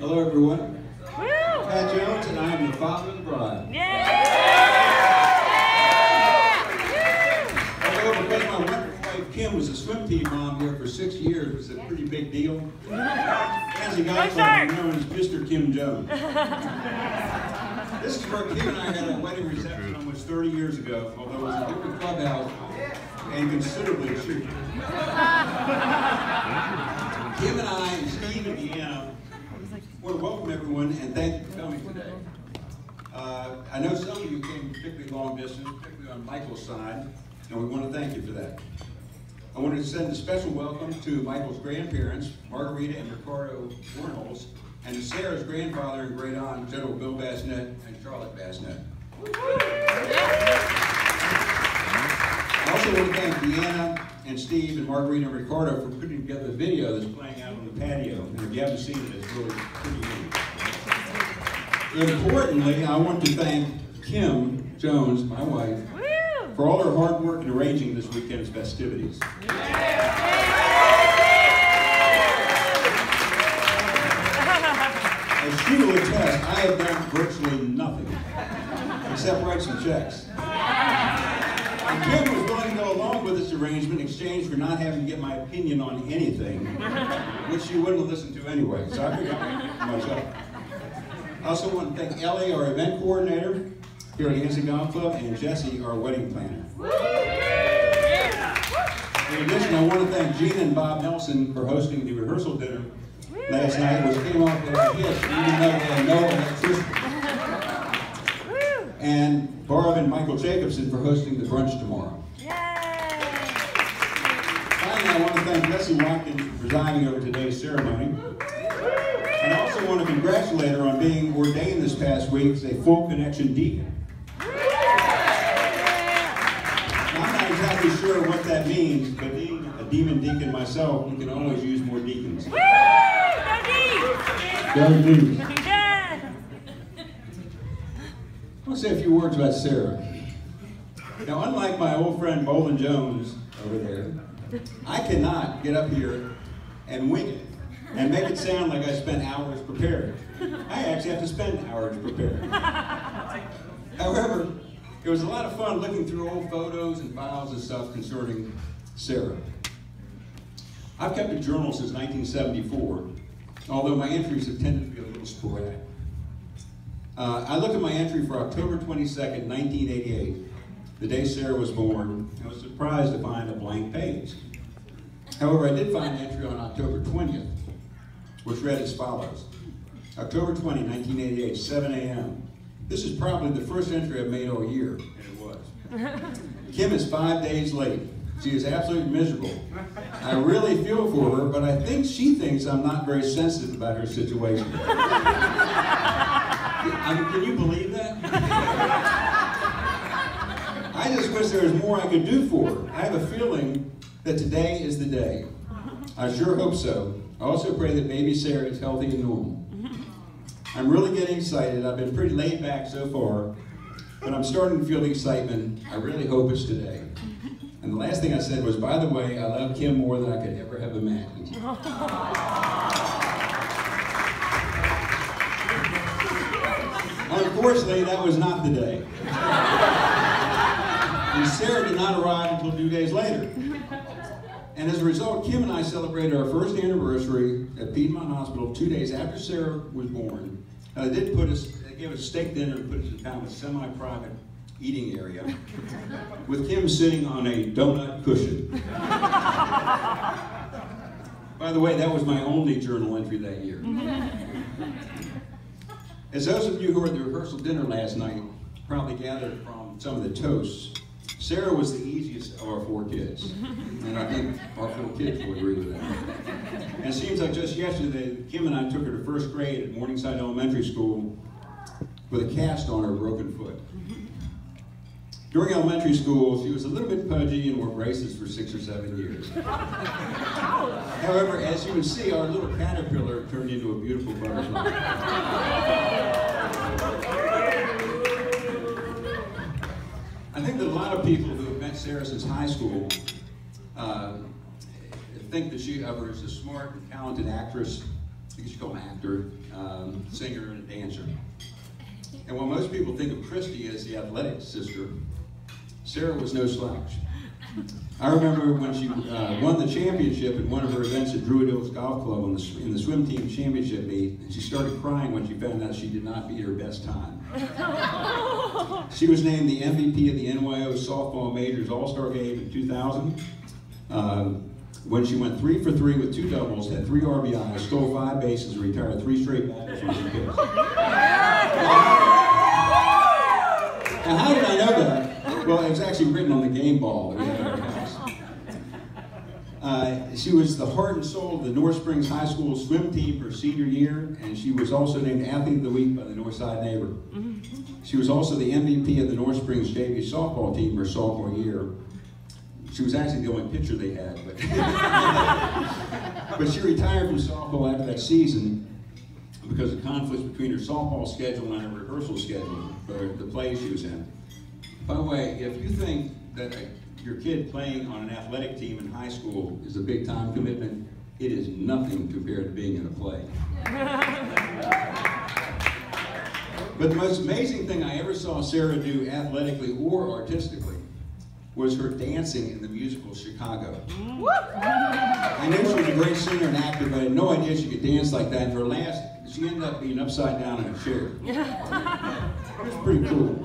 Hello, everyone. Pat Jones, and I am the father of the bride. Although, because my wonderful wife Kim was a swim team mom here for 6 years, it was a pretty big deal. As a guy known as Mr. Kim Jones. This is where Kim and I had a wedding reception almost 30 years ago, although it was a different clubhouse and considerably cheaper. Kim and I and Steve and Deanna want to welcome everyone and thank you for coming today. I know some of you came particularly long distance, particularly on Michael's side, and we want to thank you for that. I wanted to send a special welcome to Michael's grandparents, Margarita and Ricardo Warnholz, and to Sarah's grandfather and great aunt, General Bill Bassnett and Charlotte Bassnett. I also want to thank Deanna and Steve and Margarita and Ricardo for putting together the video that's playing out on the patio. And if you haven't seen it, it's really pretty neat. Importantly, I want to thank Kim Jones, my wife, for all her hard work in arranging this weekend's festivities. As she will attest, I have done virtually nothing except write some checks. And Kim was willing to go along with this arrangement in exchange for not having to get my opinion on anything, which she wouldn't have listened to anyway, so I figured I'd myself. I also want to thank Ellie, our event coordinator here at Hanson Golf Club, and Jesse, our wedding planner. In addition, I want to thank Gina and Bob Nelson for hosting the rehearsal dinner last night, which came off as a hit, even though they had no electricity. And Barb and Michael Jacobson for hosting the brunch tomorrow. Yay! Finally, I want to thank Leslie Watkins for presiding over today's ceremony. And I also want to congratulate her on being ordained this past week as a full connection deacon. Now, I'm not exactly sure what that means, but being a demon deacon myself, you can always use more deacons. Woo! Go Deacons! I want to say a few words about Sarah. Now, unlike my old friend Bolin Jones over there, I cannot get up here and wing it and make it sound like I spent hours preparing. I actually have to spend hours preparing. However, it was a lot of fun looking through old photos and files and stuff concerning Sarah. I've kept a journal since 1974, although my entries have tended to be a little sporadic. I look at my entry for October 22nd, 1988, the day Sarah was born, and was surprised to find a blank page. However, I did find an entry on October 20th, which read as follows. October 20, 1988, 7 a.m. This is probably the first entry I've made all year, and it was. Kim is 5 days late. She is absolutely miserable. I really feel for her, but I think she thinks I'm not very sensitive about her situation. I mean, can you believe that? I just wish there was more I could do for her. I have a feeling that today is the day. I sure hope so. I also pray that baby Sarah is healthy and normal. I'm really getting excited. I've been pretty laid back so far, but I'm starting to feel the excitement. I really hope it's today. And the last thing I said was, by the way, I love Kim more than I could ever have imagined. Unfortunately, that was not the day. And Sarah did not arrive until 2 days later. And as a result, Kim and I celebrated our first anniversary at Piedmont Hospital 2 days after Sarah was born. They gave us a steak dinner and put us in kind of a semi-private eating area with Kim sitting on a donut cushion. By the way, that was my only journal entry that year. As those of you who were at the rehearsal dinner last night probably gathered from some of the toasts, Sarah was the easiest of our 4 kids. And I think our 4 kids will agree with that. And it seems like just yesterday, Kim and I took her to first grade at Morningside Elementary School with a cast on her broken foot. During elementary school, she was a little bit pudgy and wore braces for 6 or 7 years. However, as you can see, our little caterpillar turned into a beautiful butterfly. I think that a lot of people who have met Sarah since high school think that she is a smart and talented actress I guess you call him actor, singer, and dancer. And while most people think of Christy as the athletic sister, Sarah was no slouch. I remember when she won the championship at one of her events at Druid Hills Golf Club in the swim team championship meet, and she started crying when she found out she did not beat her best time. She was named the MVP of the NYO Softball Majors All-Star Game in 2000. When she went 3 for 3 with 2 doubles, had 3 RBIs, stole 5 bases, and retired 3 straight batters from the pitch. Now, how did I know that? Well, it was actually written on the game ball that we had at our house. She was the heart and soul of the North Springs High School swim team her senior year, and she was also named Athlete of the Week by the Northside Neighbor. She was also the MVP of the North Springs JV softball team her sophomore year. She was actually the only pitcher they had, but she retired from softball after that season because of conflicts between her softball schedule and her rehearsal schedule for the plays she was in. By the way, if you think that your kid playing on an athletic team in high school is a big time commitment, it is nothing compared to being in a play. But the most amazing thing I ever saw Sarah do athletically or artistically was her dancing in the musical Chicago. I knew she was a great singer and actor, but I had no idea she could dance like that. And her last, she ended up being upside down in a chair. It was pretty cool.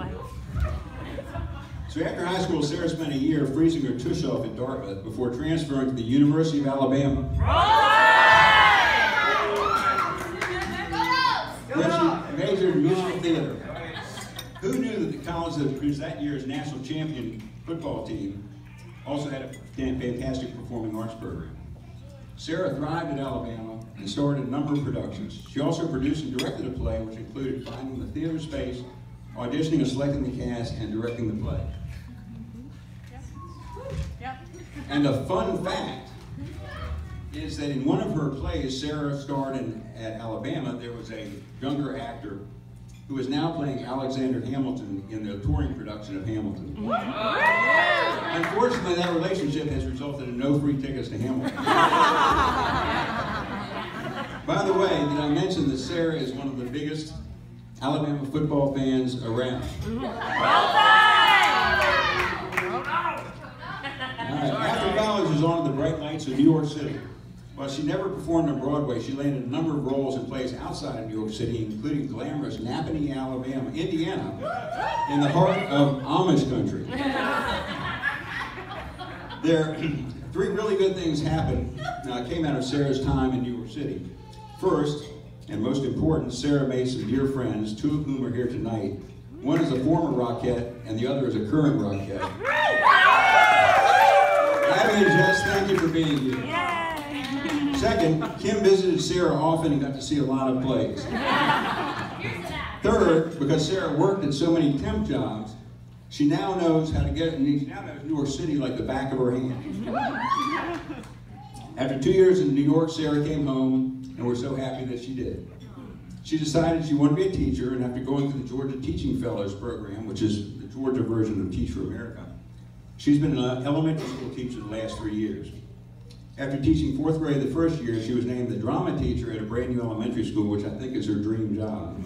So after high school, Sarah spent a year freezing her tush off at Dartmouth before transferring to the University of Alabama, where she majored in musical theater. Who knew that the college that produced that year's national champion football team also had a fantastic performing arts program? Sarah thrived at Alabama and starred in a number of productions. She also produced and directed a play which included finding the theater space, auditioning and selecting the cast, and directing the play. And a fun fact is that in one of her plays Sarah starred in at Alabama, there was a younger actor who is now playing Alexander Hamilton in the touring production of Hamilton. Unfortunately, that relationship has resulted in no free tickets to Hamilton. By the way, did I mention that Sarah is one of the biggest Alabama football fans around? All right. After college, she was on to the bright lights of New York City. While she never performed on Broadway, she landed a number of roles in plays outside of New York City, including glamorous Napanee, Indiana, in the heart of Amish country. There, 3 really good things came out of Sarah's time in New York City. First, and most important, Sarah made some dear friends, 2 of whom are here tonight. One is a former Rockette, and the other is a current Rockette. Abby and Jess, thank you for being here. Second, Kim visited Sarah often and got to see a lot of plays. Third, because Sarah worked at so many temp jobs, she now knows how to get, and she now knows New York City like the back of her hand. After 2 years in New York, Sarah came home, and we're so happy that she did. She decided she wanted to be a teacher, and after going through the Georgia Teaching Fellows program, which is the Georgia version of Teach for America, she's been an elementary school teacher the last 3 years. After teaching 4th grade the first year, she was named the drama teacher at a brand new elementary school, which I think is her dream job.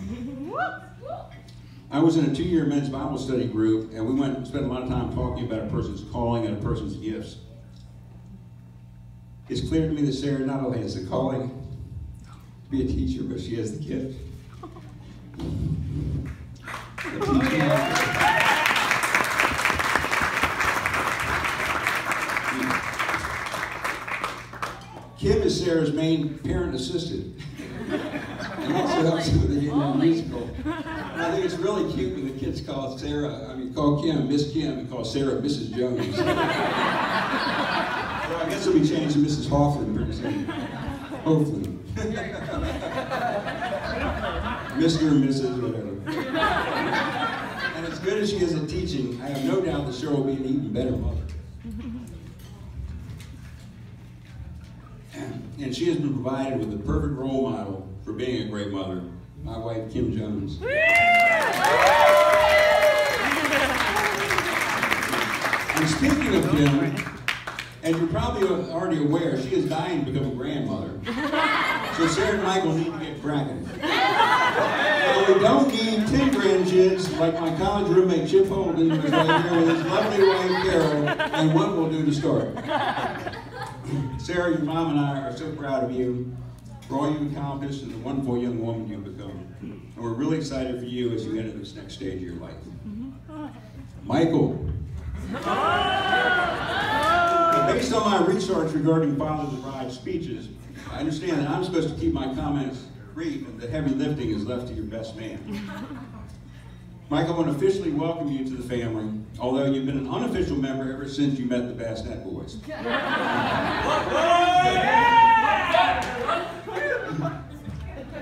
I was in a 2-year men's Bible study group, and we spent a lot of time talking about a person's calling and a person's gifts. It's clear to me that Sarah not only has the calling to be a teacher, but she has the gift. Kim is Sarah's main parent assistant, and also helps with the musical. And I think it's really cute when the kids call Kim Miss Kim, and call Sarah Mrs. Jones. So I guess it'll be changed to Mrs. Hoffman pretty soon, hopefully. Mr. and Mrs. whatever. And as good as she is at teaching, I have no doubt that Sarah will be an even better mother. And she has been provided with the perfect role model for being a great mother, my wife, Kim Jones. And speaking of Kim, And you're probably already aware, she is dying to become a grandmother. So Sarah and Michael need to get bracketed. So we don't need 10 grandkids like my college roommate Chip Holden was right here with his lovely wife Carol, and one will do to start. Sarah, your mom and I are so proud of you for all you've accomplished and the wonderful young woman you've become. And we're really excited for you as you enter this next stage of your life. Michael. Based on my research regarding Father of the Bride's speeches, I understand that I'm supposed to keep my comments brief and the heavy lifting is left to your best man. Michael, I want to officially welcome you to the family, although you've been an unofficial member ever since you met the Bassnet Boys.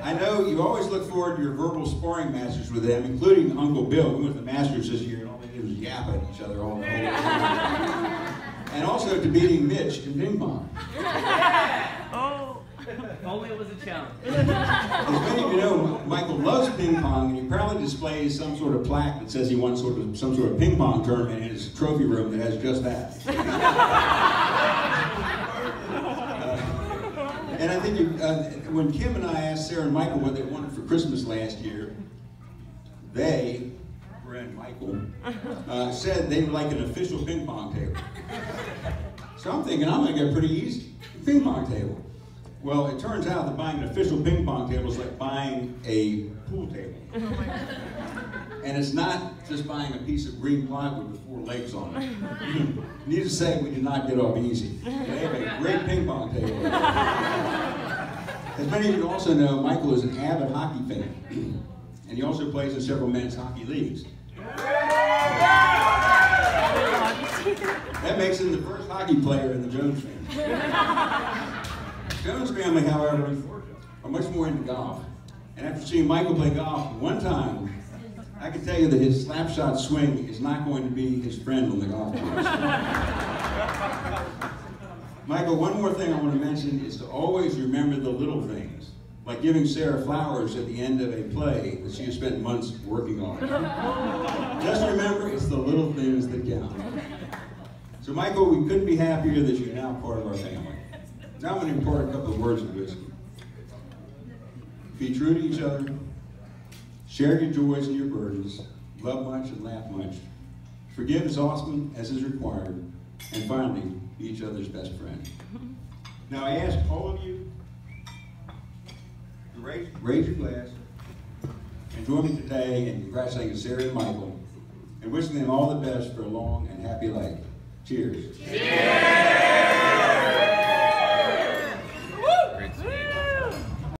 I know you always look forward to your verbal sparring matches with them, including Uncle Bill. We went to the Masters this year and all they did was yap at each other all the time. And also to beating Mitch in ping pong. Oh, only it was a challenge. As many of you know, Michael loves ping pong, and he proudly displays some sort of plaque that says he won some sort of ping pong tournament in his trophy room that has just that. And I think when Kim and I asked Sarah and Michael what they wanted for Christmas last year, they, and Michael, said they would like an official ping pong table. So I'm thinking I'm going to get pretty easy. Ping pong table. Well, it turns out that buying an official ping pong table is like buying a pool table. And it's not just buying a piece of green plywood with 4 legs on it. Needless to say, we did not get off easy. They have a great ping pong table. As many of you also know, Michael is an avid hockey fan. And he also plays in several men's hockey leagues. That makes him the first hockey player in the Jones family. Jones family, however, are much more into golf. And after seeing Michael play golf one time, I can tell you that his slap shot swing is not going to be his friend on the golf course. Michael, one more thing I want to mention is to always remember the little things, like giving Sarah flowers at the end of a play that she has spent months working on. Just remember, it's the little things that count. So Michael, we couldn't be happier that you're now part of our family. Now I'm going to impart a couple of words of wisdom. Be true to each other, share your joys and your burdens, love much and laugh much, forgive as often as is required, and finally, be each other's best friend. Now I ask all of you to raise your glass and join me today in congratulating Sarah and Michael and wishing them all the best for a long and happy life. Cheers. Cheers.